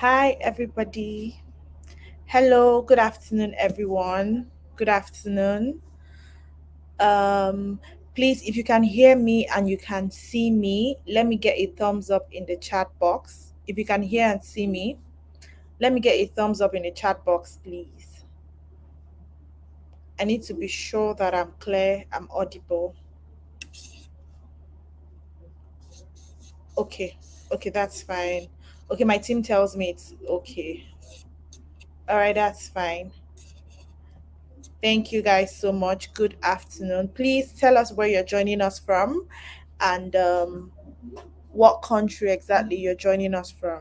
Hi, everybody. Hello, good afternoon, everyone. Good afternoon. Um, Please, if you can hear me and you can see me, let me get a thumbs up in the chat box. If you can hear and see me, let me get a thumbs up in the chat box, please. I need to be sure that I'm clear, I'm audible. Okay, okay, that's fine. Okay, my team tells me it's okay. All right, that's fine. Thank you guys so much. Good afternoon. Please tell us where you're joining us from and what country exactly you're joining us from.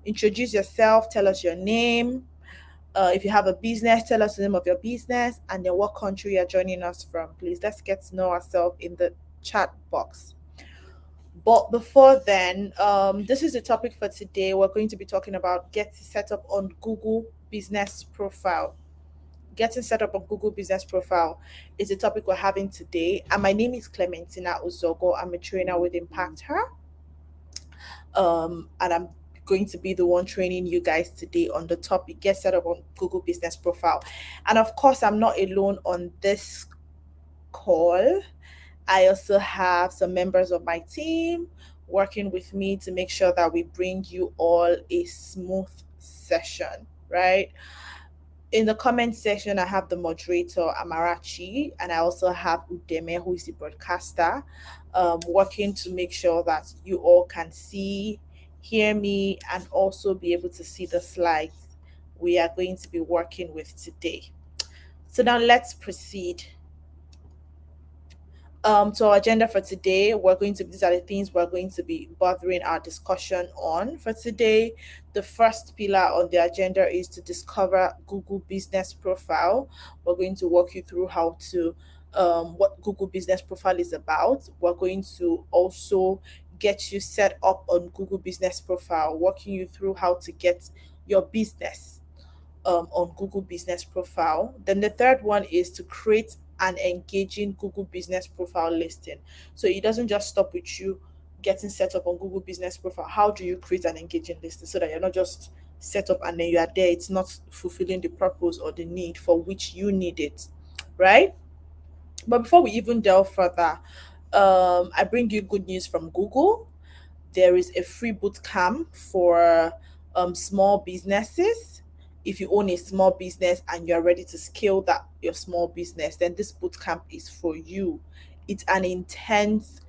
Introduce yourself, tell us your name. If you have a business, tell us the name of your business and then what country you're joining us from. Please let's get to know ourselves in the chat box. But before then, this is the topic for today. We're going to be talking about get set up on Google Business Profile. Getting set up on Google Business Profile is the topic we're having today. And my name is Clementina Uzogo. I'm a trainer with Impact Her. And I'm going to be the one training you guys today on the topic get set up on Google Business Profile. And of course, I'm not alone on this call. I also have some members of my team working with me to make sure that we bring you all a smooth session, right? In the comment section, I have the moderator Amarachi, and I also have Udeme, who is the broadcaster, working to make sure that you all can see, hear me, and also be able to see the slides we are going to be working with today. So now let's proceed. To our agenda for today, these are the things we're going to be bothering our discussion on for today. The first pillar on the agenda is to discover Google Business Profile. We're going to walk you through how to what Google Business Profile is about. We're going to also get you set up on Google Business Profile, walking you through how to get your business on Google Business Profile. Then the third one is to create an engaging Google Business Profile listing. So it doesn't just stop with you getting set up on Google Business Profile. How do you create an engaging listing so that you're not just set up and then you are there? It's not fulfilling the purpose or the need for which you need it, right? But before we even delve further, I bring you good news from Google. There is a free boot camp for small businesses. If you own a small business and you're ready to scale that your small business, then this boot camp is for you. It's an intense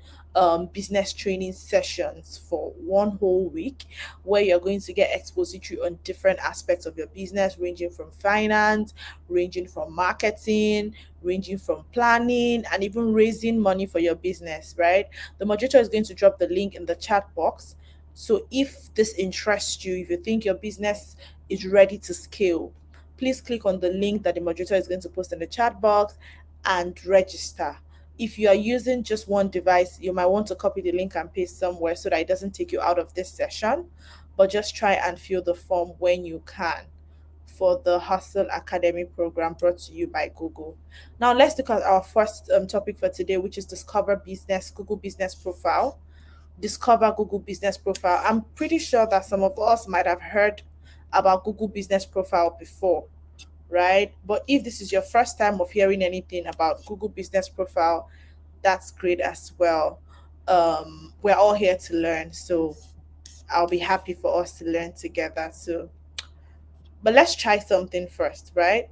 business training sessions for 1 whole week where you're going to get expository on different aspects of your business, ranging from finance, ranging from marketing, ranging from planning, and even raising money for your business, right? The moderator is going to drop the link in the chat box. So if this interests you, if you think your business is ready to scale, please click on the link that the moderator is going to post in the chat box and register. If you are using just one device, you might want to copy the link and paste somewhere so that it doesn't take you out of this session, but just try and fill the form when you can for the Hustle Academy program brought to you by Google. Now, let's look at our first topic for today, which is discover business, Google Business Profile. Discover Google Business Profile. I'm pretty sure that some of us might have heard about Google Business Profile before, right? But if this is your first time of hearing anything about Google Business Profile, that's great as well. We're all here to learn, so I'll be happy for us to learn together. So, but let's try something first, right?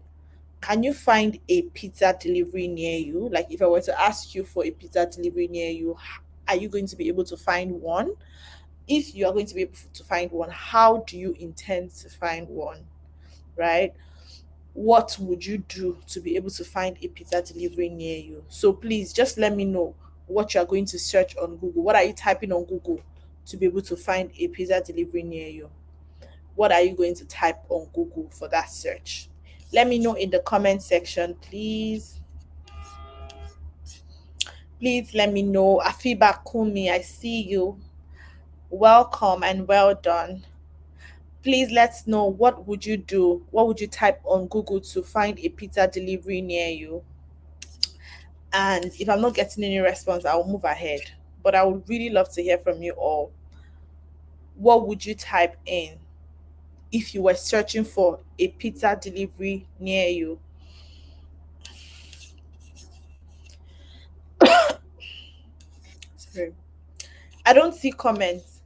Can you find a pizza delivery near you? Like, if I were to ask you for a pizza delivery near you, are you going to be able to find one? If you are going to be able to find one, how do you intend to find one, right? What would you do to be able to find a pizza delivery near you? So please just let me know what you're going to search on Google. What are you typing on Google to be able to find a pizza delivery near you? What are you going to type on Google for that search? Let me know in the comment section, please. Please let me know. Afiba Kumi, I see you. Welcome and well done. Please let's know what would you do? What would you type on Google to find a pizza delivery near you? And if I'm not getting any response, I'll move ahead. But I would really love to hear from you all. What would you type in? if you were searching for a pizza delivery near you? Sorry. I don't see comments.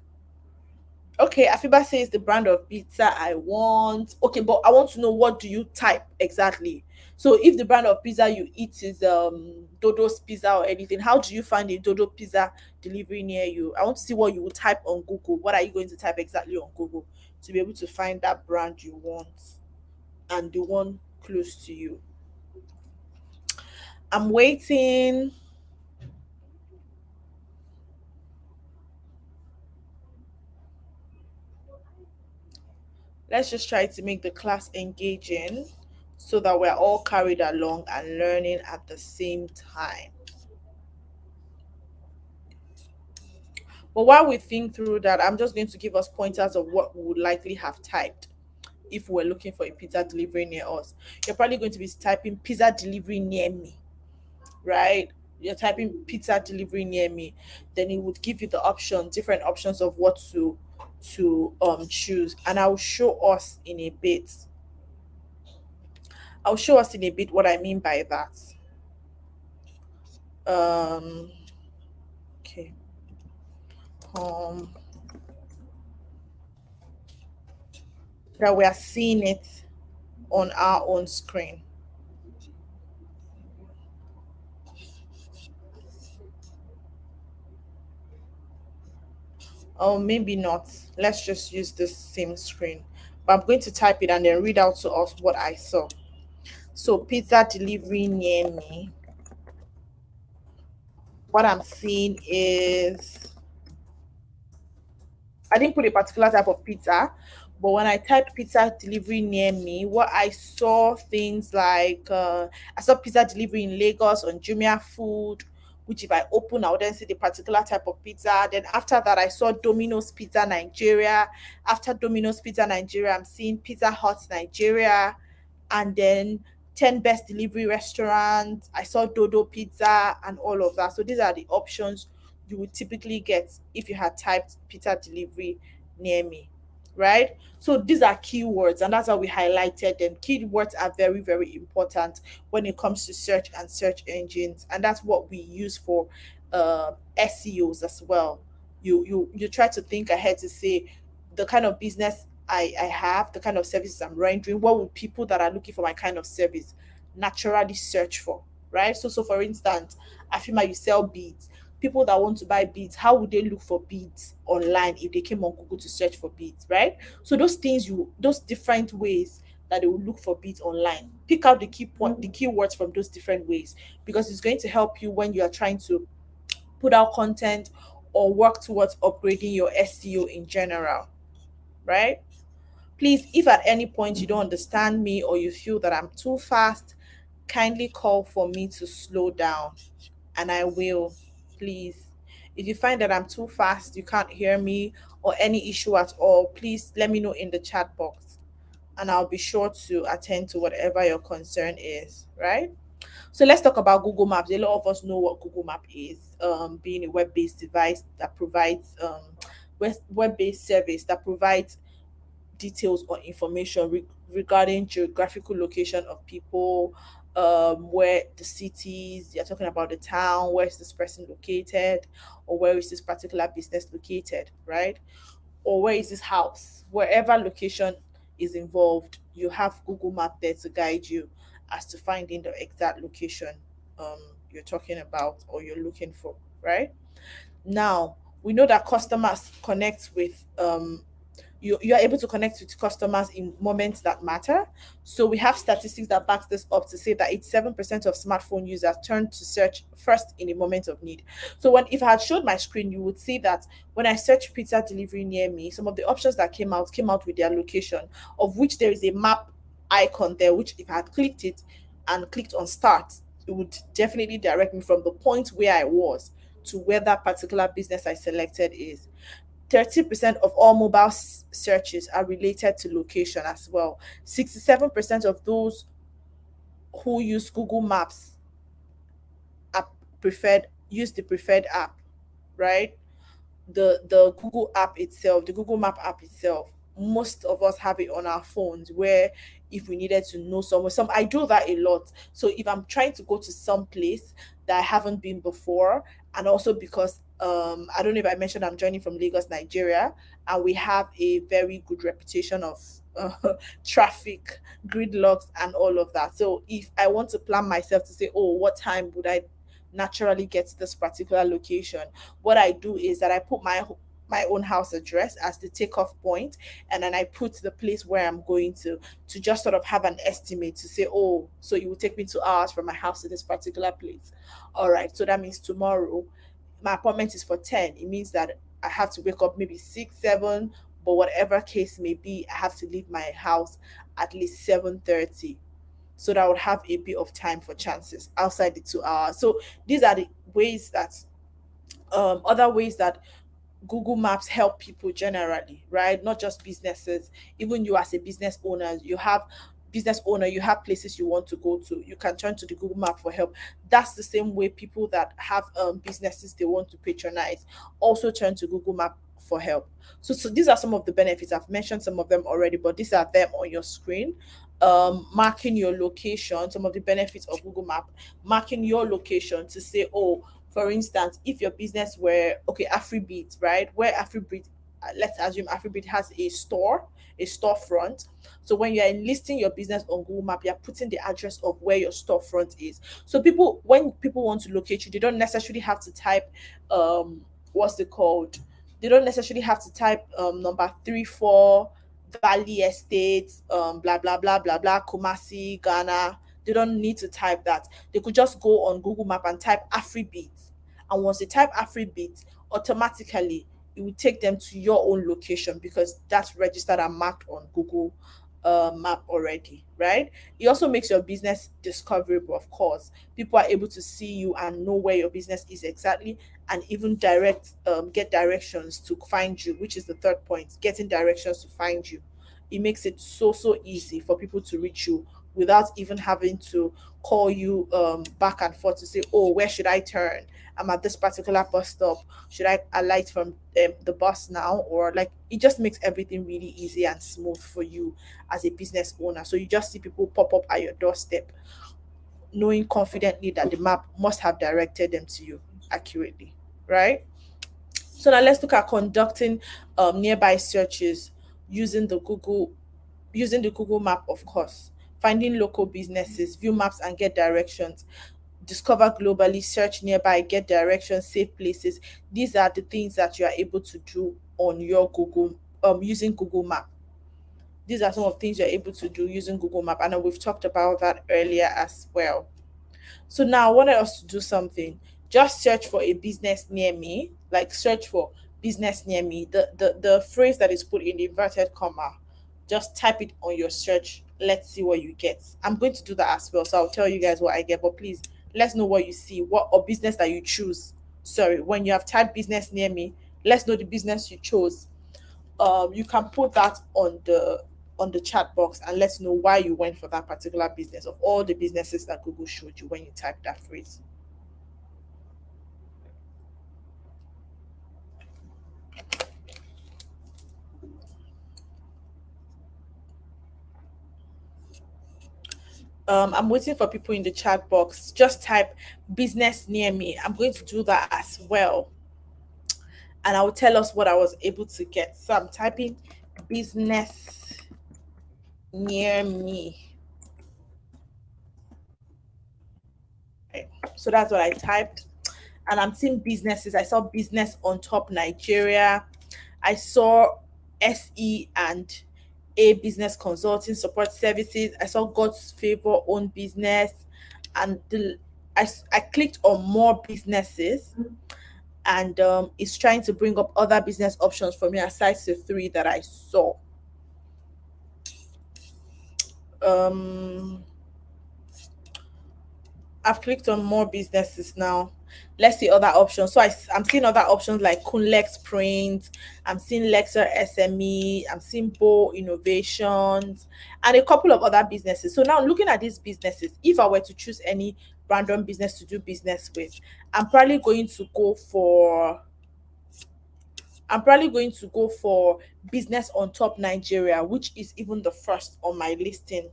Okay, Afiba says the brand of pizza I want. Okay, but I want to know, what do you type exactly? So if the brand of pizza you eat is Dodo's pizza or anything, how do you find a Dodo pizza delivery near you? I want to see what you will type on Google. What are you going to type exactly on Google to be able to find that brand you want and the one close to you? I'm waiting. Let's just try to make the class engaging so that we're all carried along and learning at the same time. But while we think through that, I'm just going to give us pointers of what we would likely have typed if we're looking for a pizza delivery near us. You're probably going to be typing pizza delivery near me, right? You're typing pizza delivery near me, then it would give you the option, different options of what to choose. And I'll show us in a bit what I mean by that. Um okay. Um that we are seeing it on our own screen. Oh, maybe not. Let's just use this same screen. But I'm going to type it and then read out to us what I saw. So, pizza delivery near me. What I'm seeing is, I didn't put a particular type of pizza, but when I typed pizza delivery near me, what I saw things like I saw pizza delivery in Lagos on Jumia Food, which if I open, I would then see the particular type of pizza. Then after that, I saw Domino's Pizza Nigeria. After Domino's Pizza Nigeria, I'm seeing Pizza Hut Nigeria, and then 10 best delivery restaurants. I saw Dodo Pizza and all of that. So these are the options you would typically get if you had typed pizza delivery near me, right? So these are keywords, and that's how we highlighted them. Keywords are very, very important when it comes to search and search engines, and that's what we use for SEOs as well. You try to think ahead to say the kind of business I have, the kind of services I'm rendering, what would people that are looking for my kind of service naturally search for, right? So for instance, Afima, you sell beads. People that want to buy beads, how would they look for beads online if they came on Google to search for beads, right? So those different ways that they will look for beads online. Pick out the the keywords from those different ways, because it's going to help you when you are trying to put out content or work towards upgrading your SEO in general, right? Please, if at any point you don't understand me or you feel that I'm too fast, kindly call for me to slow down, and I will, please. If you find that I'm too fast, you can't hear me, or any issue at all, please let me know in the chat box, and I'll be sure to attend to whatever your concern is, right? So let's talk about Google Maps. A lot of us know what Google Map is, being a web-based device that provides web-based service that provides details or information regarding geographical location of people, where the cities, you're talking about the town, where is this person located, or where is this particular business located, right? Or where is this house? Wherever location is involved, you have Google Map there to guide you as to finding the exact location um, you're talking about or you're looking for, right? Now, we know that customers connect with you are able to connect with customers in moments that matter. So we have statistics that backs this up to say that 87% of smartphone users turn to search first in a moment of need. So when if I had showed my screen, you would see that when I search pizza delivery near me, some of the options that came out with their location, of which there is a map icon there, which if I had clicked it and clicked on start, it would definitely direct me from the point where I was to where that particular business I selected is. 30% of all mobile searches are related to location as well. 67% of those who use Google Maps app preferred use the preferred app, right? The Google app itself, the Google Map app itself. most of us have it on our phones, where if we needed to know somewhere, I do that a lot. So if I'm trying to go to some place that I haven't been before, and also because I don't know if I mentioned I'm joining from Lagos, Nigeria, and we have a very good reputation of traffic, gridlocks, and all of that. So if I want to plan myself to say, oh, what time would I naturally get to this particular location, what I do is that I put my own house address as the takeoff point, and then I put the place where I'm going to just sort of have an estimate to say, oh, so it will take me 2 hours from my house to this particular place. All right, so that means tomorrow my appointment is for 10. It means that I have to wake up maybe 6, 7, but whatever case may be, I have to leave my house at least 7:30, so that I would have a bit of time for chances outside the 2 hours. So these are the ways that other ways that Google Maps help people generally, right? Not just businesses. Even you as a business owner, you have places you want to go to. You can turn to the Google Map for help. That's the same way people that have businesses they want to patronize also turn to Google Map for help. So these are some of the benefits. I've mentioned some of them already, but these are them on your screen. Marking your location, some of the benefits of Google Map, marking your location to say, oh, for instance, if your business were okay, Afribeat, right? Where Afribeat, let's assume Afribeat has a storefront. So when you're enlisting your business on Google Map, you're putting the address of where your storefront is. So when people want to locate you, they don't necessarily have to type what's it called? They don't necessarily have to type number 34 Valley Estates, blah blah blah blah blah, Kumasi, Ghana. They don't need to type that. They could just go on Google Map and type Afribeat. And once they type Afribeat, automatically it will take them to your own location because that's registered and marked on Google map already, right? It also makes your business discoverable, of course. People are able to see you and know where your business is exactly, and even get directions to find you, which is the third point, getting directions to find you. It makes it so easy for people to reach you without even having to call you back and forth to say, oh, where should I turn? I'm at this particular bus stop. Should I alight from the bus now? Or like, it just makes everything really easy and smooth for you as a business owner. So you just see people pop up at your doorstep, knowing confidently that the map must have directed them to you accurately, right? So now let's look at conducting nearby searches using the Google using the Google map, of course. Finding local businesses, view maps and get directions, discover globally, search nearby, get directions, save places. These are the things that you are able to do on your Google using Google Map. These are some of the things you're able to do using Google Map, and we've talked about that earlier as well. So now I wanted us to do something. Just search for a business near me, like search for business near me. The phrase that is put in the inverted comma, just type it on your search. Let's see what you get. I'm going to do that as well. So I'll tell you guys what I get, but please let's know what you see, what or business that you choose. Sorry, when you have typed business near me, let's know the business you chose. You can put that on the chat box and let's know why you went for that particular business of all the businesses that Google showed you when you typed that phrase. I'm waiting for people in the chat box. Just type business near me. I'm going to do that as well. And I will tell us what I was able to get. So I'm typing business near me. Okay. So that's what I typed. And I'm seeing businesses. I saw business on top Nigeria. I saw SE and A business consulting support services. I saw God's favor own business, and I clicked on more businesses, and it's trying to bring up other business options for me aside the three that I saw. Um, I've clicked on more businesses now. Let's see other options. So I'm seeing other options like Kunlex Print. I'm seeing Lexer SME. I'm seeing Bo Innovations and a couple of other businesses. So now looking at these businesses, if I were to choose any random business to do business with, I'm probably going to go for I'm probably going to go for business on top Nigeria, which is even the first on my listing.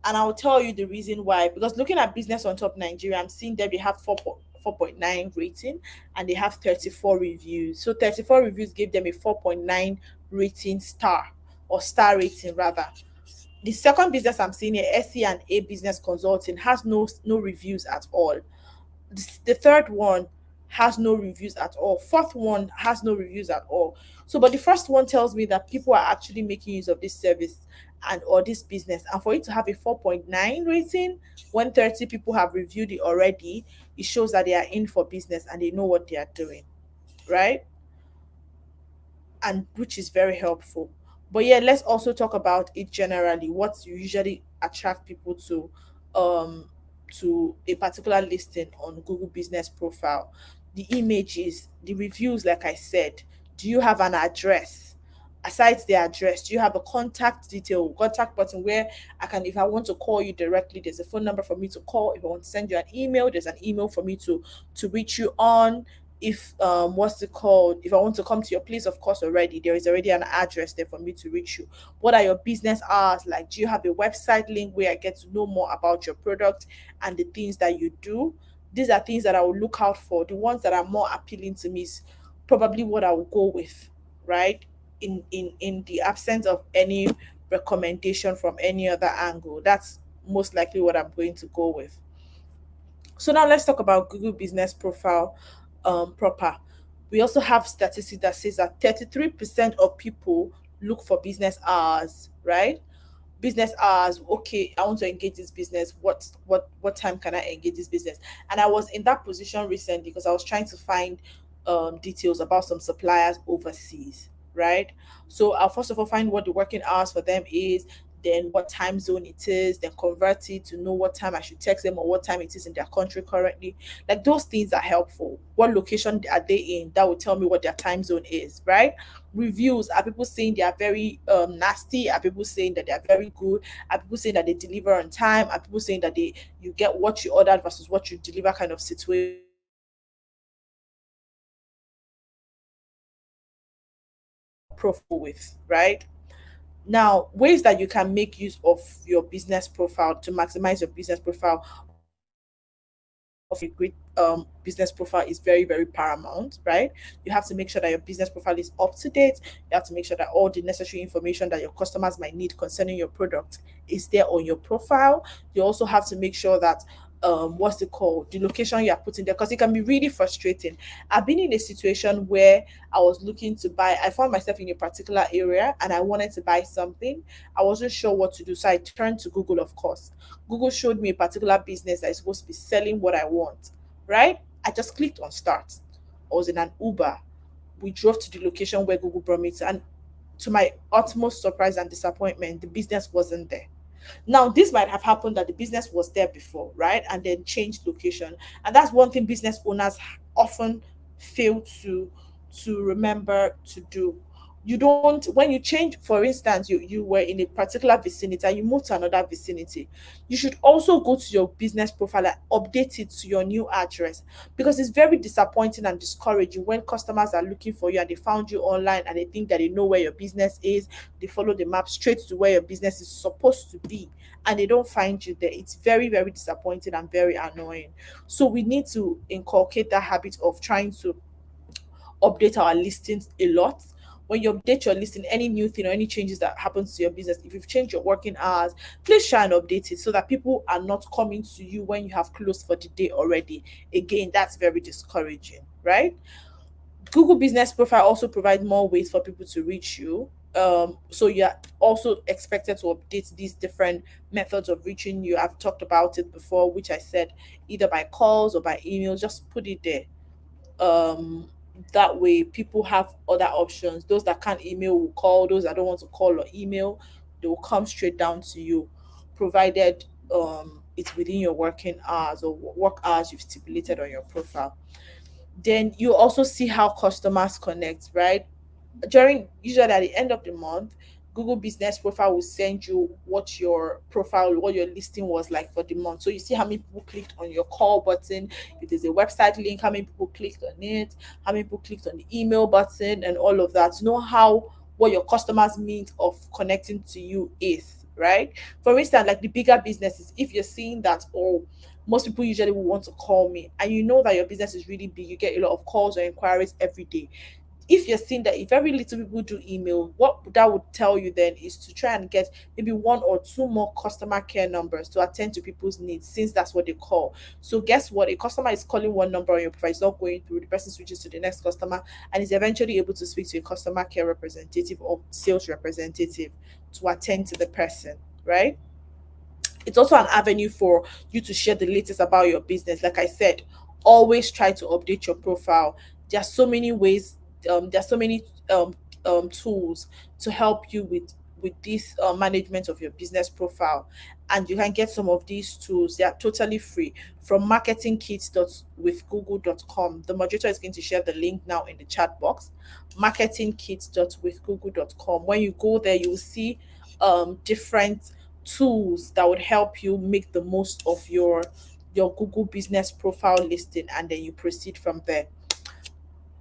And I'll tell you the reason why. Because looking at business on top Nigeria, I'm seeing that they have 4.9 rating and they have 34 reviews. So 34 reviews gave them a 4.9 rating star, or star rating rather. The second business I'm seeing here, SE and A Business Consulting, has no reviews at all. The third one has no reviews at all. Fourth one has no reviews at all. So, but the first one tells me that people are actually making use of this service and or this business. And for it to have a 4.9 rating when 30 people have reviewed it already, it shows that they are in for business and they know what they are doing, right? And which is very helpful. But yeah, let's also talk about it generally. What usually attract people to a particular listing on Google Business Profile. The images, the reviews, like I said. Do you have an address? Aside the address, do you have a contact detail, contact button where I can, if I want to call you directly, there's a phone number for me to call. If I want to send you an email, there's an email for me to reach you on. If what's it called, if I want to come to your place, of course, already there is already an address there for me to reach you. What are your business hours like? Do you have a website link where I get to know more about your product and the things that you do? These are things that I will look out for. The ones that are more appealing to me is probably what I will go with, right? In the absence of any recommendation from any other angle, that's most likely what I'm going to go with. So now let's talk about Google Business Profile proper. We also have statistics that says that 33% of people look for business hours, right? Business hours. Okay, I want to engage this business. What time can I engage this business? And I was in that position recently because I was trying to find details about some suppliers overseas, right? So I'll first of all find what the working hours for them is, then what time zone it is, then convert it to know what time I should text them or what time it is in their country currently. Like those things are helpful. What location are they in? That will tell me what their time zone is, right? Reviews, are people saying they are very nasty? Are people saying that they are very good? Are people saying that they deliver on time? Are people saying that they you get what you ordered versus what you deliver kind of situation? Profile with, right? Now, ways that you can make use of your business profile to maximize your business profile of a great business profile is very, very paramount, right? You have to make sure that your business profile is up to date. You have to make sure that all the necessary information that your customers might need concerning your product is there on your profile. You also have to make sure that what's it called, the location you are putting there, because it can be really frustrating. I've been in a situation where I was looking to buy, I found myself in a particular area and I wanted to buy something. I wasn't sure what to do, so I turned to Google, of course. Google showed me a particular business that is supposed to be selling what I want, right? I just clicked on start. I was in an Uber. We drove to the location where Google brought me to, and to my utmost surprise and disappointment, the business wasn't there. Now, this might have happened that the business was there before, right? And then changed location. And that's one thing business owners often fail to remember to do. You don't, when you change, for instance, you were in a particular vicinity and you move to another vicinity, you should also go to your business profile and update it to your new address, because it's very disappointing and discouraging when customers are looking for you and they found you online and they think that they know where your business is. They follow the map straight to where your business is supposed to be and they don't find you there. It's very, very disappointing and very annoying. So we need to inculcate that habit of trying to update our listings a lot. When you update your listing, any new thing or any changes that happens to your business, if you've changed your working hours, please try and update it so that people are not coming to you when you have closed for the day already. Again, that's very discouraging, right? Google Business Profile also provides more ways for people to reach you. So you're also expected to update these different methods of reaching you. I've talked about it before, which I said either by calls or by email. Just put it there. That way people have other options. Those that can't email will call. Those that don't want to call or email, they will come straight down to you, provided it's within your working hours or work hours you've stipulated on your profile. Then you also see how customers connect, right? During, usually at the end of the month, Google Business Profile will send you what your listing was like for the month. So you see how many people clicked on your call button, if there's a website link, how many people clicked on it, how many people clicked on the email button, and all of that. To know how what your customers means of connecting to you is, right? For instance, like the bigger businesses, if you're seeing that, oh, most people usually will want to call me, and you know that your business is really big, you get a lot of calls or inquiries every day. If you're seeing that if very little people do email, what that would tell you then is to try and get maybe one or two more customer care numbers to attend to people's needs, since that's what they call. So guess what? A customer is calling one number on your profile, it's not going through, the person switches to the next customer and is eventually able to speak to a customer care representative or sales representative to attend to the person, right? It's also an avenue for you to share the latest about your business. Like I said, always try to update your profile. There are so many ways, there are so many tools to help you with this management of your business profile, and you can get some of these tools. They are totally free from marketingkits.withgoogle.com. The moderator is going to share the link now in the chat box. Marketingkits.withgoogle.com. When you go there, you will see different tools that would help you make the most of your Google business profile listing, and then you proceed from there.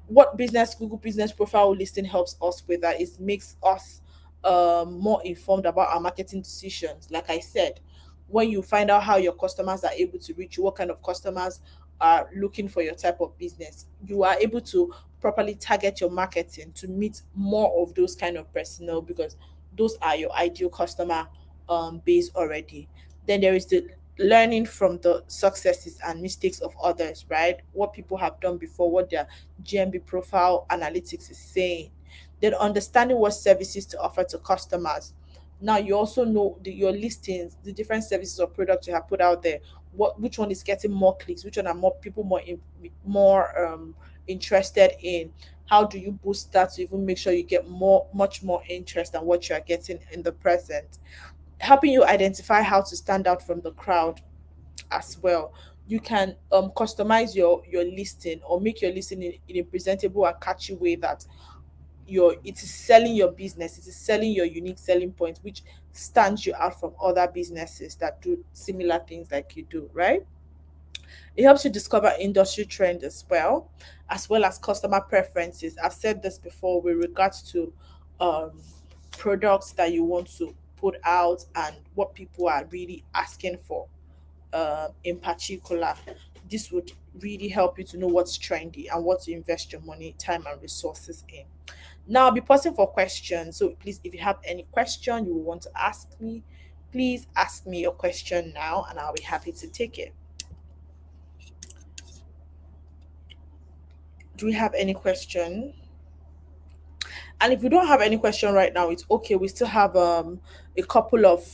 What business Google business profile listing helps us with that is makes us more informed about our marketing decisions. Like I said, when you find out how your customers are able to reach you, what kind of customers are looking for your type of business, you are able to properly target your marketing to meet more of those kind of personnel, because those are your ideal customer base already. Then there is the learning from the successes and mistakes of others, right? What people have done before, what their GMB profile analytics is saying. Then understanding what services to offer to customers. Now you also know your listings, the different services or products you have put out there. Which one is getting more clicks? Which one are more people more interested in? How do you boost that to even make sure you get much more interest than what you are getting in the present? Helping you identify how to stand out from the crowd as well. You can customize your listing or make your listing in a presentable and catchy way that it is selling your business, it is selling your unique selling point, which stands you out from other businesses that do similar things like you do, right? It helps you discover industry trends as well as customer preferences. I've said this before with regards to um, products that you want to put out and what people are really asking for in particular. This would really help you to know what's trendy and what to invest your money, time, and resources in. Now, I'll be pausing for questions. So please, if you have any question you want to ask me, please ask me your question now, and I'll be happy to take it. Do we have any question? And if we don't have any question right now, it's okay. We still have a couple of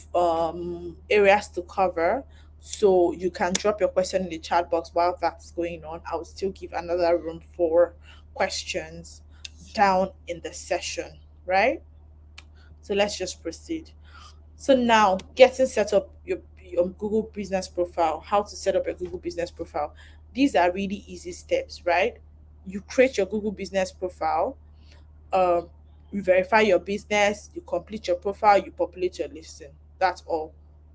areas to cover. So you can drop your question in the chat box while that's going on. I'll still give another room for questions down in the session, right? So let's just proceed. So now, getting set up your Google business profile, how to set up your Google business profile. These are really easy steps, right? You create your Google business profile, um, you verify your business, you complete your profile, you populate your listing. That's all.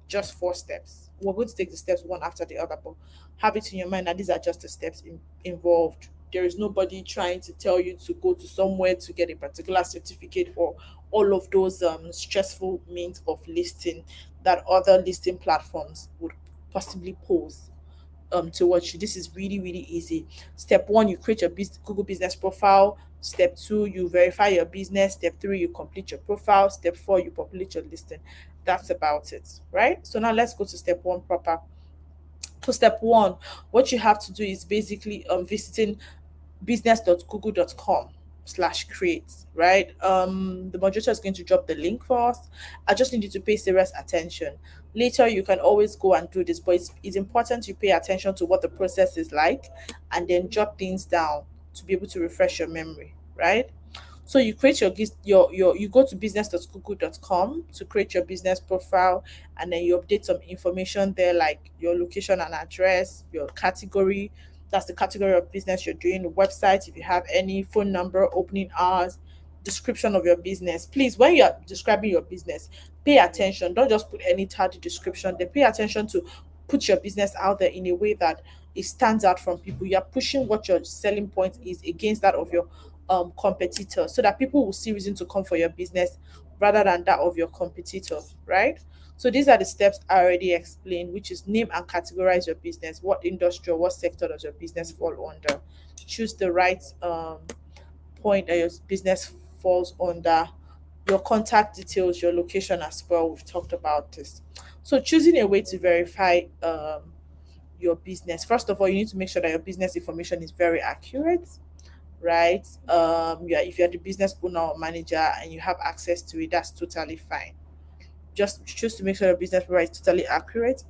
Just four steps. We're going to take the steps one after the other, but have it in your mind that these are just the steps involved. There is nobody trying to tell you to go to somewhere to get a particular certificate or all of those stressful means of listing that other listing platforms would possibly pose towards you. This is really, really easy. Step one, you create your Google business profile. Step two, you verify your business. Step three, you complete your profile. Step four, you populate your listing. That's about it, right? So now let's go to step one proper. For step one, what you have to do is basically visiting business.google.com/create, right? The moderator is going to drop the link for us. I just need you to pay serious attention. Later you can always go and do this, but it's important you pay attention to what the process is like and then jot things down to be able to refresh your memory, right? So you create your you go to business.google.com to create your business profile, and then you update some information there like your location and address, your category, that's the category of business you're doing, the website, if you have any, phone number, opening hours, description of your business. Please, when you are describing your business, pay attention. Don't just put any tardy description there. Pay attention to put your business out there in a way that it stands out from people. You are pushing what your selling point is against that of your competitor, so that people will see reason to come for your business rather than that of your competitor, right? So these are the steps I already explained, which is name and categorize your business. What industry or what sector does your business fall under? Choose the right point that your business falls under, your contact details, your location as well. We've talked about this. So choosing a way to verify your business. First of all, you need to make sure that your business information is very accurate, right? Yeah, if you're the business owner or manager and you have access to it, that's totally fine. Just choose to make sure your business profile is totally accurate.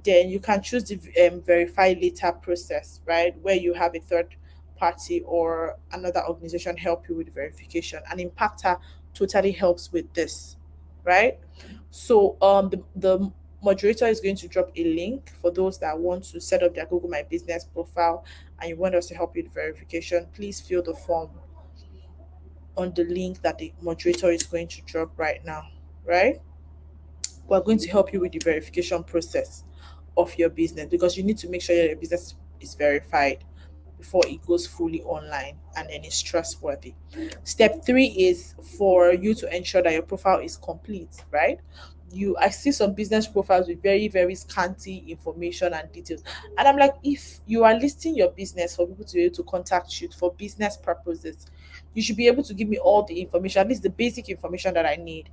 Then you can choose the verify later process, right, where you have a third party or another organization help you with verification. And Impactor totally helps with this, right? So the moderator is going to drop a link for those that want to set up their Google My Business profile and you want us to help you with verification. Please fill the form on the link that the moderator is going to drop right now, right? We're going to help you with the verification process of your business, because you need to make sure that your business is verified before it goes fully online and then it's trustworthy. Step three is for you to ensure that your profile is complete, right? I see some business profiles with very, very scanty information and details. And I'm like, if you are listing your business for people to be able to contact you for business purposes, you should be able to give me all the information, at least the basic information that I need.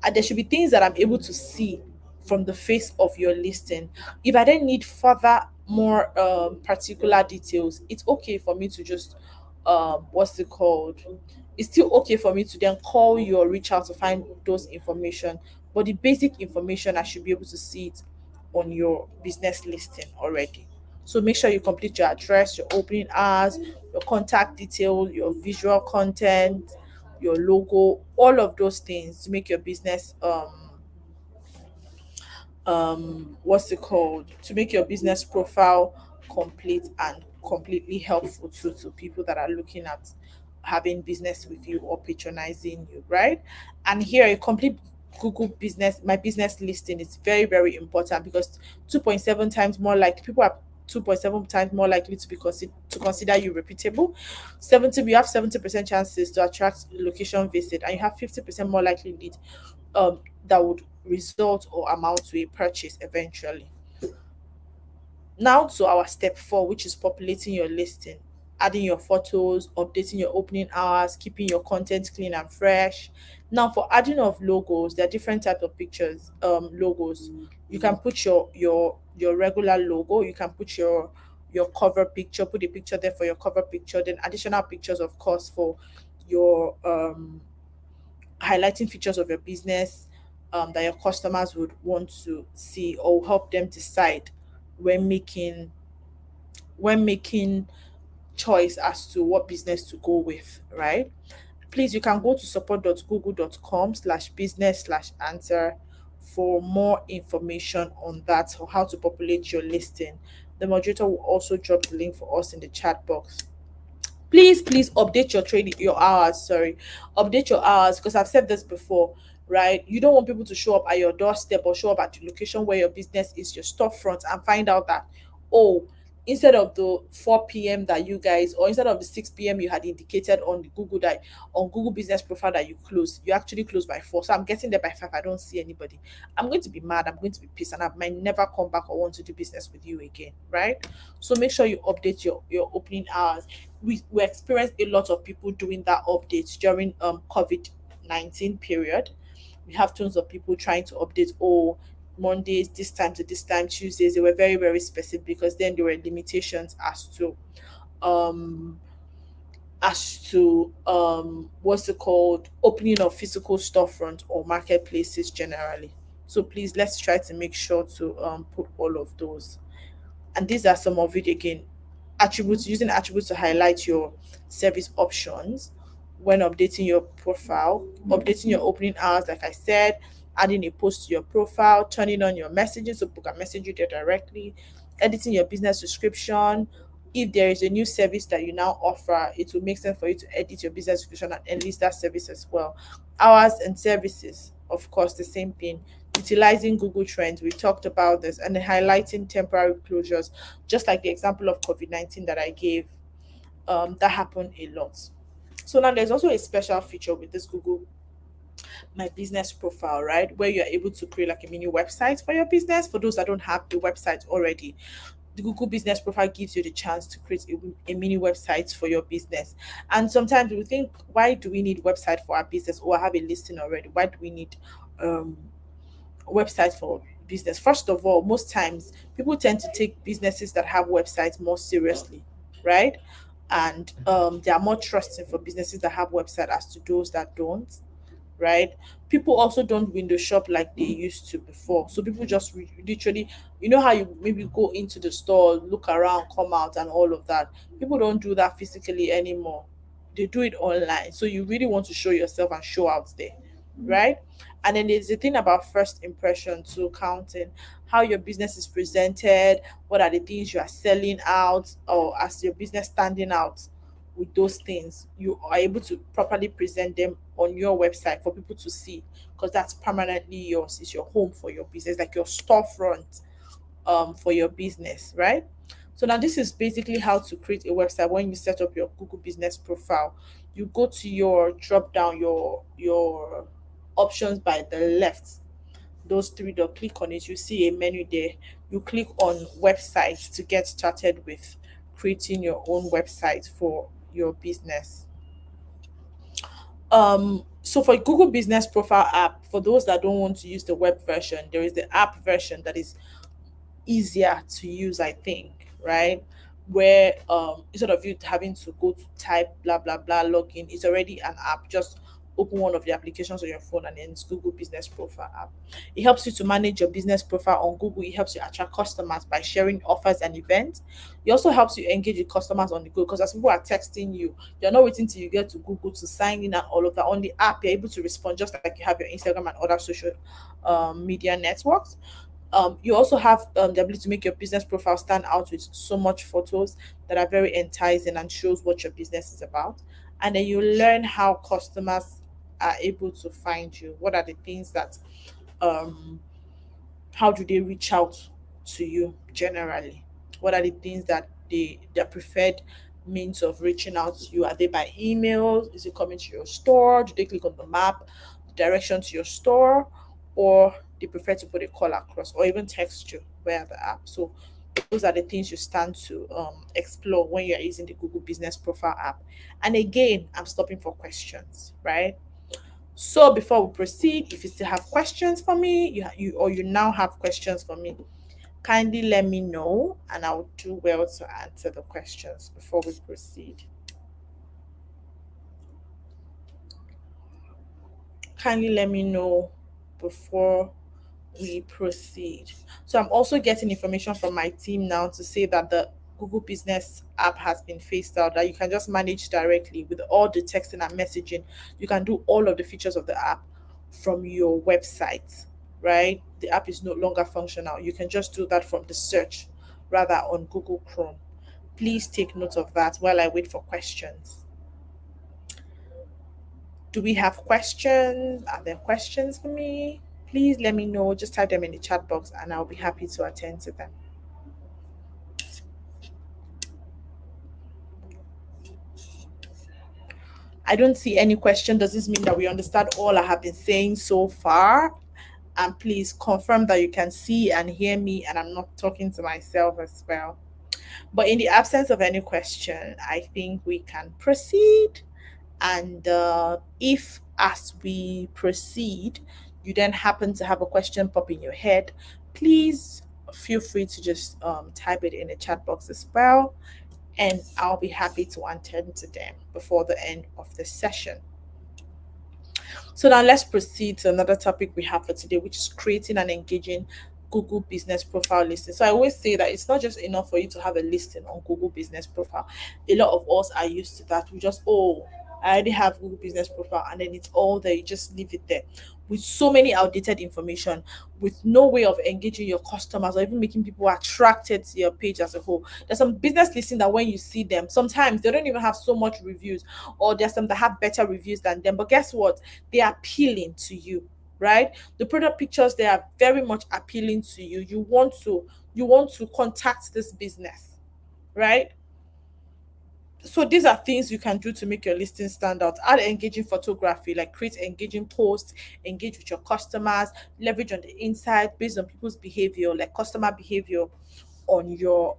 And there should be things that I'm able to see from the face of your listing. If I then need further more particular details, it's okay for me to just what's it called? It's still okay for me to then call you or reach out to find those information. But the basic information, I should be able to see it on your business listing already. So make sure you complete your address, your opening hours, your contact detail, your visual content, your logo, all of those things to make your business what's it called, to make your business profile complete and completely helpful to people that are looking at having business with you or patronizing you, right? And here a complete Google business my business listing is very, very important, because 2.7 times more likely people are 2.7 times more likely to to consider you reputable. 70 You have 70% chances to attract location visit, and you have 50% more likely lead that would result or amount to a purchase eventually. Now to our step four, which is populating your listing, adding your photos, updating your opening hours, keeping your content clean and fresh. Now for adding of logos, there are different types of pictures, logos. You can put your regular logo, you can put your cover picture, put a picture there for your cover picture, then additional pictures, of course, for your highlighting features of your business that your customers would want to see or help them decide when making when making choice as to what business to go with, right? Please, you can go to support.google.com/business/answer for more information on that or how to populate your listing. The moderator will also drop the link for us in the chat box. Please update your hours, sorry, update your hours, because I've said this before, right? You don't want people to show up at your doorstep or show up at the location where your business is, your storefront, and find out that, oh, instead of the 4 p.m. that you guys, or instead of the 6 p.m. you had indicated on the Google that on Google business profile that you actually close by 4. So I'm getting there by 5, I don't see anybody. I'm going to be mad, I'm going to be pissed, and I might never come back or want to do business with you again, right? So make sure you update your opening hours. We experienced a lot of people doing that update during COVID-19 period. We have tons of people trying to update, oh, Mondays this time to this time, Tuesdays. They were very, very specific, because then there were limitations um what's it called, opening of physical storefront or marketplaces generally. So please, let's try to make sure to put all of those. And these are some of it again. Attributes, using attributes to highlight your service options when updating your profile, updating your opening hours, like I said, adding a post to your profile, turning on your messaging so people can message you there directly, editing your business description, If there is a new service that you now offer, it will make sense for you to edit your business description and enlist that service as well. Hours and services, of course, the same thing. Utilizing Google Trends, we talked about this, and then highlighting temporary closures, just like the example of COVID-19 that I gave. That happened a lot. So now there's also a special feature with this Google My Business profile, right? Where you're able to create like a mini website for your business. For those that don't have the website already, the Google Business profile gives you the chance to create a mini website for your business. And sometimes we think, why do we need website for our business? Or I have a listing already. Why do we need um website for business? First of all, most times people tend to take businesses that have websites more seriously, right? And they are more trusting for businesses that have website as to those that don't, right? People also don't window shop like they used to before. So people just literally, you know how you maybe go into the store, look around, come out, and all of that. People don't do that physically anymore. They do it online. So you really want to show yourself and show out there, right? And then there's the thing about first impression to counting how your business is presented, what are the things you are selling out, or as your business standing out with those things, you are able to properly present them on your website for people to see, because that's permanently yours. It's your home for your business, like your storefront for your business, right? So now this is basically how to create a website. When you set up your Google Business profile, you go to your drop down, your options by the left, those three dot, click on it, you see a menu there. You click on website to get started with creating your own website for your business. So for Google Business Profile app, for those that don't want to use the web version, there is the app version that is easier to use, I think, right? Where instead of you having to go to type blah blah blah login, it's already an app. Just open one of the applications on your phone and then it's Google Business Profile app. It helps you to manage your business profile on Google. It helps you attract customers by sharing offers and events. It also helps you engage with customers on the go, because as people are texting you, you're not waiting till you get to Google to sign in and all of that. On the app, you're able to respond just like you have your Instagram and other social media networks. You also have the ability to make your business profile stand out with so much photos that are very enticing and shows what your business is about. And then you learn how customers are able to find you. What are the things that um how do they reach out to you generally? What are the things that their preferred means of reaching out to you? Are they by email? Is it coming to your store? Do they click on the map, the direction to your store, or they prefer to put a call across or even text you via the app? So those are the things you stand to explore when you're using the Google Business Profile app. And again, I'm stopping for questions, right? So before we proceed, if you still have questions for me, you now have questions for me, kindly let me know and I'll do well to answer the questions before we proceed. Kindly let me know before we proceed. So I'm also getting information from my team now to say that the Google Business app has been phased out, that you can just manage directly with all the texting and messaging. You can do all of the features of the app from your website, right? The app is no longer functional. You can just do that from the search rather on Google Chrome. Please take note of that while I wait for questions. Do we have questions? Are there questions for me? Please let me know. Just type them in the chat box and I'll be happy to attend to them. I don't see any question. Does this mean that we understand all I have been saying so far? And please confirm that you can see and hear me and I'm not talking to myself as well. But in the absence of any question, I think we can proceed. And if as we proceed, you then happen to have a question pop in your head, please feel free to just type it in the chat box as well. And I'll be happy to attend to them before the end of the session. So now let's proceed to another topic we have for today, which is creating an engaging Google Business Profile listing. So I always say that it's not just enough for you to have a listing on Google Business Profile. A lot of us are used to that. We just, oh, I already have Google Business Profile, and then it's all there. You just leave it there with so many outdated information, with no way of engaging your customers or even making people attracted to your page as a whole. There's some business listings that when you see them, sometimes they don't even have so much reviews, or there's some that have better reviews than them. But guess what? They are appealing to you, right? The product pictures, they are very much appealing to you. You want to contact this business, right? So these are things you can do to make your listing stand out. Add engaging photography, like create engaging posts, engage with your customers, leverage on the insight based on people's behavior, like customer behavior on your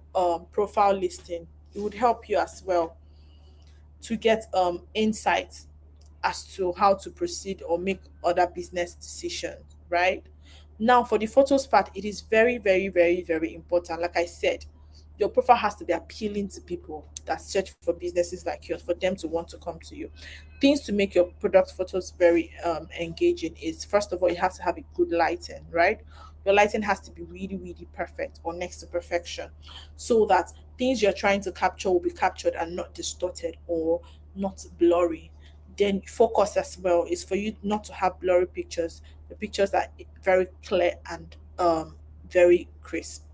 profile listing. It would help you as well to get insights as to how to proceed or make other business decisions, right? Now, for the photos part, it is very, very, very, very important. Like I said, your profile has to be appealing to people that search for businesses like yours for them to want to come to you. Things to make your product photos very engaging is, first of all, you have to have a good lighting, right? Your lighting has to be really, really perfect or next to perfection, so that things you're trying to capture will be captured and not distorted or not blurry. Then focus as well is for you not to have blurry pictures. The pictures are very clear and very crisp.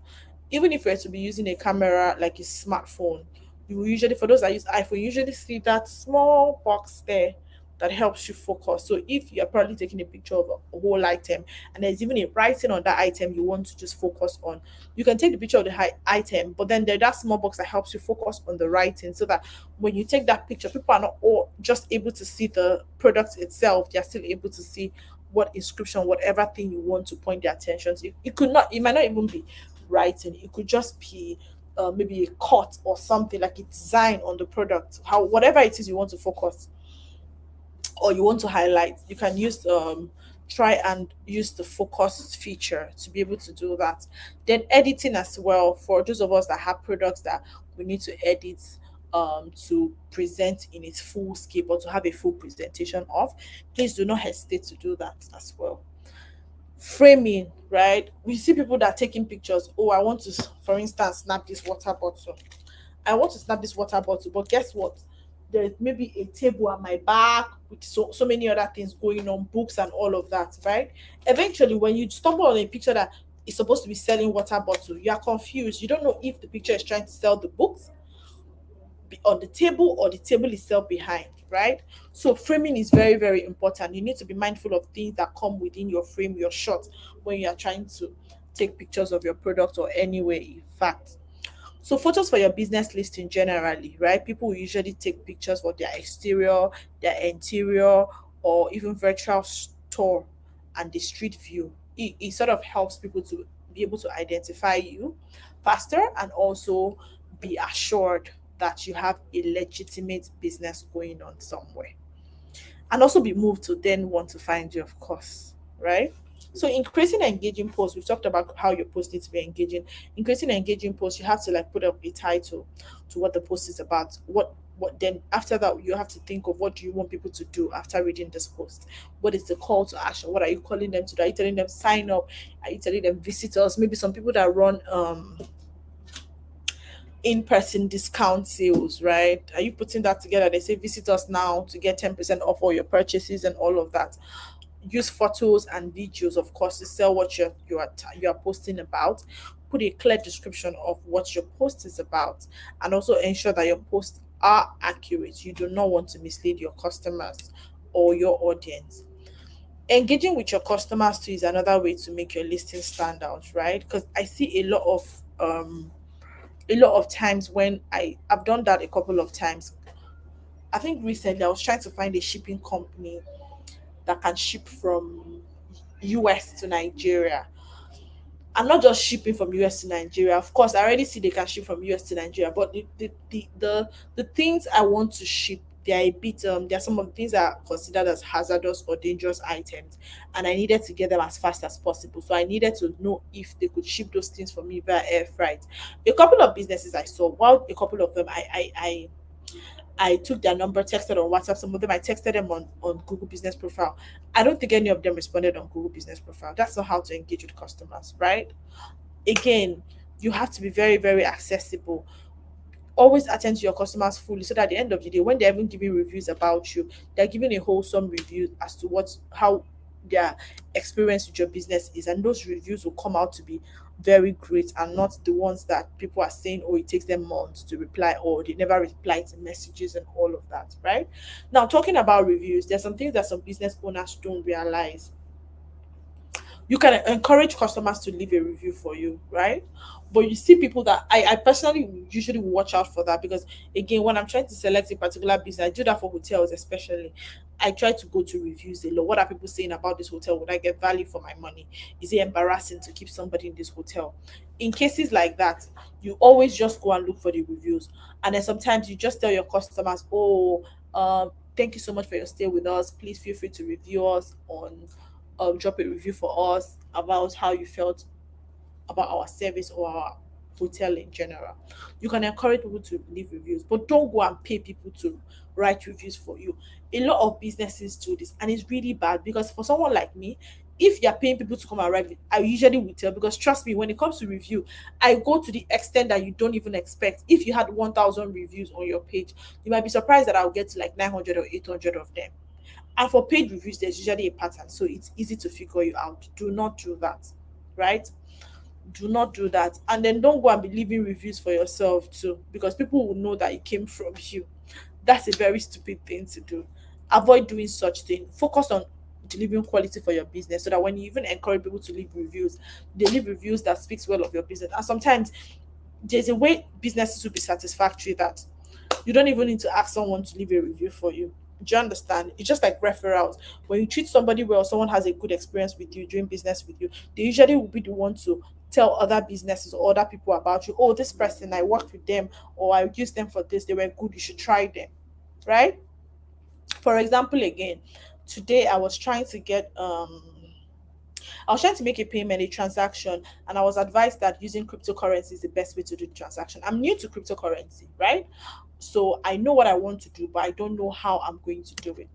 Even if you're to be using a camera like a smartphone, you will usually, for those that use iPhone, you usually see that small box there that helps you focus. So if you're probably taking a picture of a whole item and there's even a writing on that item you want to just focus on, you can take the picture of the item, but then there's that small box that helps you focus on the writing, so that when you take that picture, people are not all just able to see the product itself, they're still able to see what inscription, whatever thing you want to point their attention to. It could not, it might not even be writing, it could just be maybe a cut or something like a design on the product, how whatever it is you want to focus or you want to highlight, you can use try and use the focus feature to be able to do that. Then editing as well, for those of us that have products that we need to edit to present in its full scope or to have a full presentation of, please do not hesitate to do that as well. Framing, right? We see people that are taking pictures. Oh, I want to, for instance, snap this water bottle. I want to snap this water bottle, but guess what? There's maybe a table at my back with so many other things going on, books and all of that, right? Eventually, when you stumble on a picture that is supposed to be selling water bottle, you are confused. You don't know if the picture is trying to sell the books on the table or the table itself behind, right? So framing is very, very important. You need to be mindful of things that come within your frame, your shot, when you are trying to take pictures of your product or anywhere, in fact. So photos for your business listing generally, right? People will usually take pictures for their exterior, their interior, or even virtual store and the street view. It sort of helps people to be able to identify you faster and also be assured that you have a legitimate business going on somewhere, and also be moved to then want to find you, of course, right? So increasing engaging posts, we've talked about how your post needs to be engaging. Increasing engaging posts, you have to like put up a title to what the post is about. What then after that you have to think of what do you want people to do after reading this post. What is the call to action? What are you calling them to do? Are you telling them sign up? Are you telling them visitors? Maybe some people that run in-person discount sales, right? Are you putting that together? They say visit us now to get 10% off all your purchases and all of that. Use photos and videos, of course, to sell what you are posting about. Put a clear description of what your post is about, and also ensure that your posts are accurate. You do not want to mislead your customers or your audience. Engaging with your customers too is another way to make your listing stand out, right? Because I see a lot of times when I've done that a couple of times. I think recently I was trying to find a shipping company that can ship from US to Nigeria. I'm not just shipping from US to Nigeria. Of course, I already see they can ship from US to Nigeria, but the things I want to ship, they are a bit there are some of the things that are considered as hazardous or dangerous items, and I needed to get them as fast as possible. So I needed to know if they could ship those things for me via air freight. A couple of businesses I saw, while a couple of them I took their number, texted on WhatsApp. Some of them I texted them on Google Business Profile. I don't think any of them responded on Google Business Profile. That's not how to engage with customers, right? Again, you have to be very, very accessible. Always attend to your customers fully, so that at the end of the day, when they're even giving reviews about you, they're giving a wholesome review as to how their experience with your business is, and those reviews will come out to be very great, and not the ones that people are saying, oh, it takes them months to reply, or they never reply to messages and all of that, right? Now, talking about reviews, there's some things that some business owners don't realize. You can encourage customers to leave a review for you, right? But you see people that I personally usually watch out for that, because again, when I'm trying to select a particular business, I do that for hotels especially. I try to go to reviews a lot. What are people saying about this hotel? Would I get value for my money? Is it embarrassing to keep somebody in this hotel? In cases like that, you always just go and look for the reviews. And then sometimes you just tell your customers, oh, thank you so much for your stay with us. Please feel free to review us on drop a review for us about how you felt about our service or our hotel in general. You can encourage people to leave reviews, but don't go and pay people to write reviews for you. A lot of businesses do this, and it's really bad, because for someone like me, if you're paying people to come and write, I usually will tell, because trust me, when it comes to review, I go to the extent that you don't even expect. If you had 1,000 reviews on your page, you might be surprised that I'll get to like 900 or 800 of them. And for paid reviews, there's usually a pattern, so it's easy to figure you out. Do not do that, right? Do not do that. And then don't go and be leaving reviews for yourself too, because people will know that it came from you. That's a very stupid thing to do. Avoid doing such thing. Focus on delivering quality for your business, so that when you even encourage people to leave reviews, they leave reviews that speaks well of your business. And sometimes there's a way businesses will be satisfactory that you don't even need to ask someone to leave a review for you. Do you understand? It's just like referrals. When you treat somebody well, someone has a good experience with you, doing business with you, they usually will be the one to tell other businesses or other people about you. Oh, this person, I worked with them, or I used them for this, they were good, you should try them, right? For example, again, today I was trying to make a payment, a transaction, and I was advised that using cryptocurrency is the best way to do the transaction. I'm new to cryptocurrency, right? So I know what I want to do, but I don't know how I'm going to do it.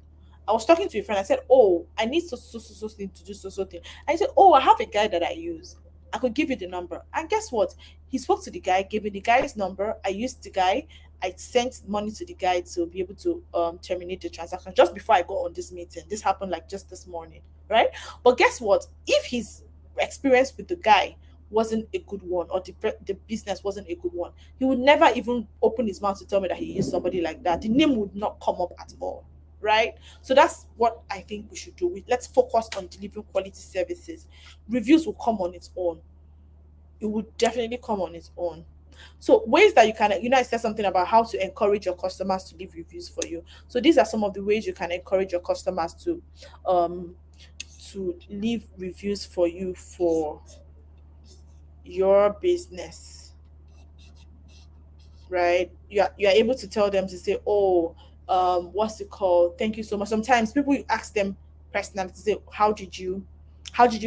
I was talking to a friend. I said, "Oh, I need so thing to do so thing." I said, "Oh, I have a guy that I use. I could give you the number." And guess what? He spoke to the guy, gave me the guy's number. I used the guy. I sent money to the guy to be able to terminate the transaction just before I got on this meeting. This happened like just this morning, right? But guess what? If his experience with the guy wasn't a good one, or the business wasn't a good one, he would never even open his mouth to tell me that he used somebody like that. The name would not come up at all, right? So that's what I think we should do. Let's focus on delivering quality services. Reviews will come on its own. It would definitely come on its own. So ways that you can, I said something about how to encourage your customers to leave reviews for you. So these are some of the ways you can encourage your customers um to leave reviews for you for your business, right? You are able to tell them to say, oh, what's it called? Thank you so much. Sometimes people, you ask them personally to say, how did you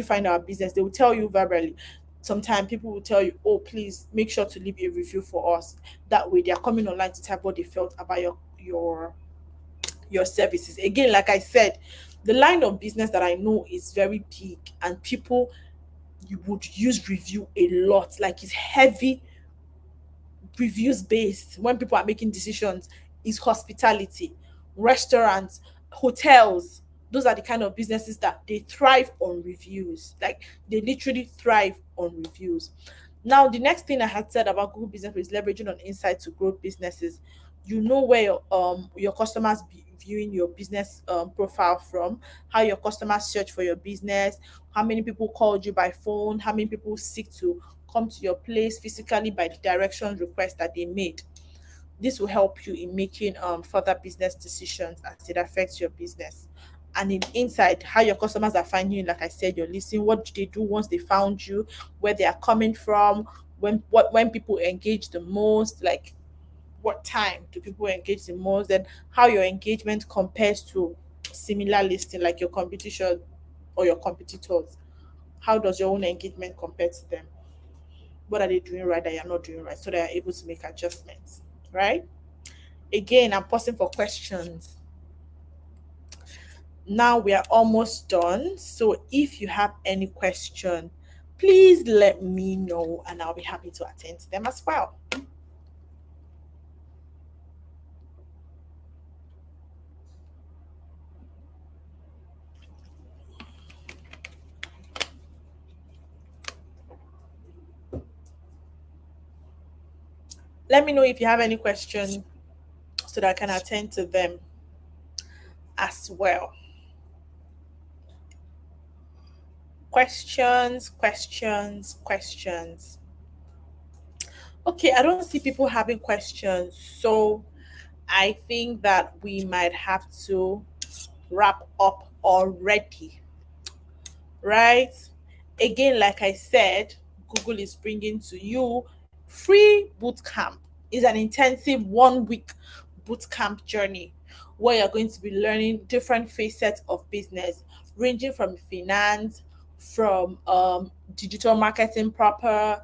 find our business? They will tell you verbally. Sometimes people will tell you, oh, please make sure to leave a review for us. That way they are coming online to type what they felt about your services. Again, like I said, the line of business that I know is very big, and people, you would use review a lot. Like, it's heavy reviews based when people are making decisions, is hospitality, restaurants, hotels. Those are the kind of businesses that they thrive on reviews. Like, they literally thrive on reviews. Now, the next thing I had said about Google Business is leveraging on insight to grow businesses. You know where your customers be viewing your business profile from, how your customers search for your business, how many people called you by phone, how many people seek to come to your place physically by the direction request that they made. This will help you in making further business decisions as it affects your business. And in inside, how your customers are finding you, like I said, you're listening. What do they do once they found you? Where they are coming from? When people engage the most? Like, what time do people engage the most? And how your engagement compares to similar listing, like your competition or your competitors. How does your own engagement compare to them? What are they doing right that you're not doing right, so they are able to make adjustments, right? Again, I'm pausing for questions. Now we are almost done, so if you have any question, please let me know, and I'll be happy to attend to them as well. Let me know if you have any questions so that I can attend to them as well. Questions, questions, questions. Okay, I don't see people having questions. So I think that we might have to wrap up already, right? Again, like I said, Google is bringing to you free boot camp. It's an intensive 1 week boot camp journey where you're going to be learning different facets of business, ranging from finance, from digital marketing proper,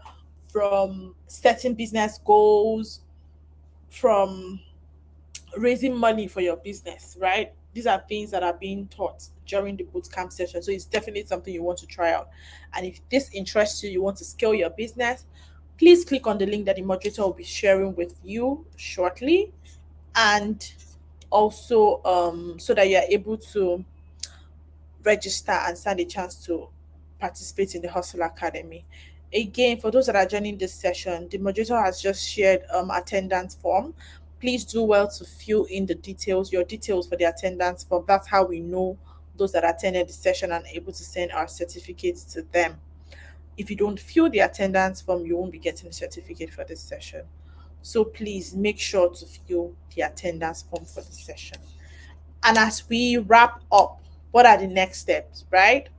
from setting business goals, from raising money for your business, right? These are things that are being taught during the bootcamp session. So it's definitely something you want to try out. And if this interests you, you want to scale your business, please click on the link that the moderator will be sharing with you shortly. And also, so that you're able to register and stand a chance to participate in the Hustle Academy. Again, for those that are joining this session, the moderator has just shared attendance form. Please do well to fill in the details, your details for the attendance form. That's how we know those that attended the session and able to send our certificates to them. If you don't fill the attendance form, you won't be getting a certificate for this session. So please make sure to fill the attendance form for the session. And as we wrap up, what are the next steps, right?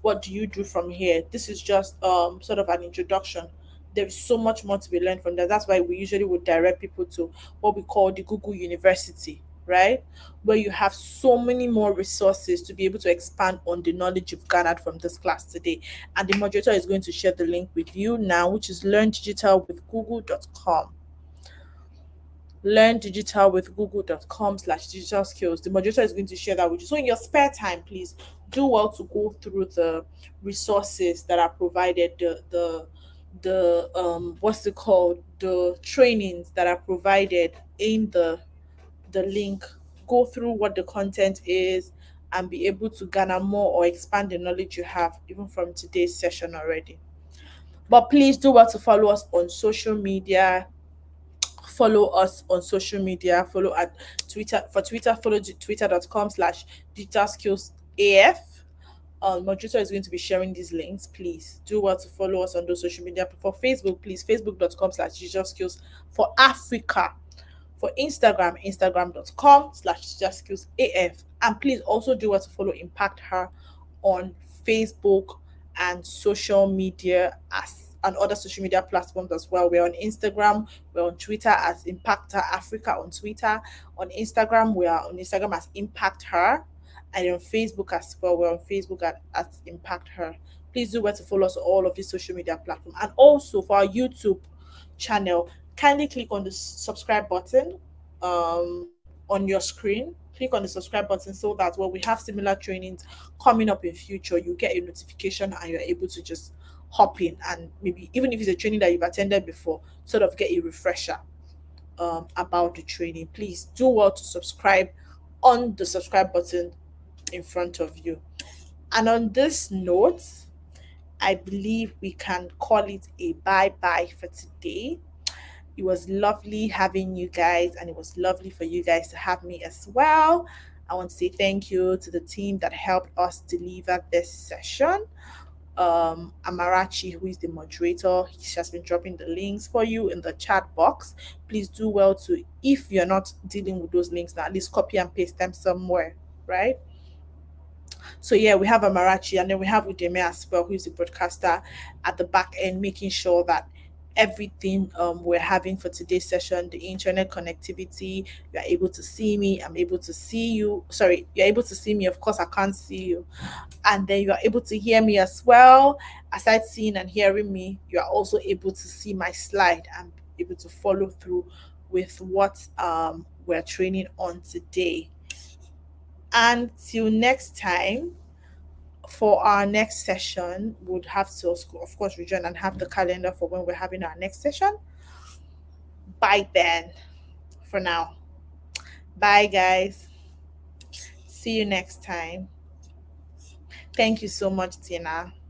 What do you do from here? This is just sort of an introduction. There is so much more to be learned from that. That's why we usually would direct people to what we call the Google University, right? Where you have so many more resources to be able to expand on the knowledge you've gathered from this class today. And the moderator is going to share the link with you now, which is learndigitalwithgoogle.com. Learndigitalwithgoogle.com/digital skills. The moderator is going to share that with you. So in your spare time, please do well to go through the resources that are provided, the what's it called, the trainings that are provided in the link. Go through what the content is and be able to garner more or expand the knowledge you have even from today's session already. But please do well to follow us on social media. Follow us on social media. Follow at Twitter. For Twitter, follow twitter.com/digital skills af. Moderator is going to be sharing these links. Please do well to follow us on those social media. For Facebook, please, facebook.com/digital skills for Africa. For Instagram, instagram.com/digital skills af. And please also do well to follow Impact Her on Facebook and social media as and other social media platforms as well. We're on Instagram, we're on Twitter as Impact Her Africa on Twitter. On Instagram, we are on Instagram as Impact Her, and on Facebook as well. We're on Facebook at Impact Her. Please do well to follow us on all of these social media platforms. And also for our YouTube channel, kindly click on the subscribe button on your screen. Click on the subscribe button so that when we have similar trainings coming up in future, you get a notification and you're able to just hop in, and maybe even if it's a training that you've attended before, sort of get a refresher about the training. Please do well to subscribe on the subscribe button in front of you. And on this note, I believe we can call it a bye bye for today. It was lovely having you guys, and it was lovely for you guys to have me as well. I want to say thank you to the team that helped us deliver this session. Amarachi, who is the moderator, she has been dropping the links for you in the chat box. Please do well to, if you're not dealing with those links now, at least copy and paste them somewhere, right? So yeah, we have Amarachi, and then we have Udeme as well, who is the broadcaster at the back end, making sure that everything we're having for today's session, the internet connectivity, you're able to see me, I'm able to see you. Sorry, you're able to see me. Of course, I can't see you. And then you are able to hear me as well. Aside seeing and hearing me, you are also able to see my slide and able to follow through with what we're training on today. Until next time, for our next session, we'll have to, of course, rejoin and have the calendar for when we're having our next session. Bye then, for now. Bye, guys. See you next time. Thank you so much, Tina.